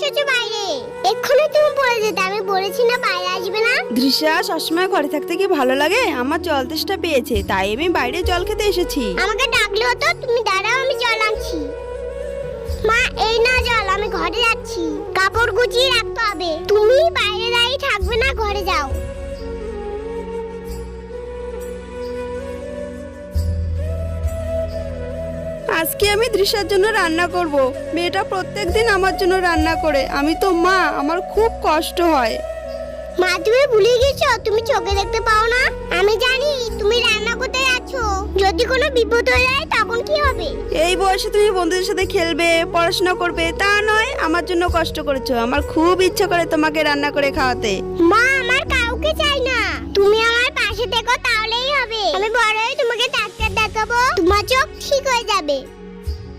এসেছো বাইরে? এক্ষুনি তুমি পড়ে যেতে, আমি বলেছি না বাইরে আসবে না। দৃশ্যা, সবসময় ঘরে থাকতে কি ভালো লাগে? আমার জল তেষ্টা পেয়েছে, তাই আমি বাইরে জল খেতে এসেছি। আমাকে ডাকলে হতো। তুমি দাঁড়াও, আমি জল আনছি। মা, এই না জল, আমি ঘরে যাচ্ছি। কাপড় গুছিয়ে রাখতে হবে। তুমি বাইরে দাঁড়িয়ে থাকবে না, ঘরে যাও। আজকে আমি দৃশ্যার জন্য রান্না করব। মেয়েটা প্রত্যেকদিন আমার জন্য রান্না করে। আমি তো মা, আমার খুব কষ্ট হয়। মা, তুমি ভুলে গেছো? তুমি চোখে দেখতে পাও না? আমি জানি তুমি রান্না করতে যাচ্ছ। যদি কোনো বিপদ হয়ে যায় তখন কি হবে? এই বয়সে তুমি বন্ধুদের সাথে খেলবে, পড়াশোনা করবে, তা নয় আমার জন্য কষ্ট করেছো। আমার খুব ইচ্ছে করে তোমাকে রান্না করে খাওয়াতে। মা, আমার কাউকে চাই না। তুমি আমার পাশে থেকো, তাহলেই হবে। আমি বড় হয়ে তোমাকে ডাক্তার দেখাবো, তোমার চোখ ঠিক হয়ে যাবে।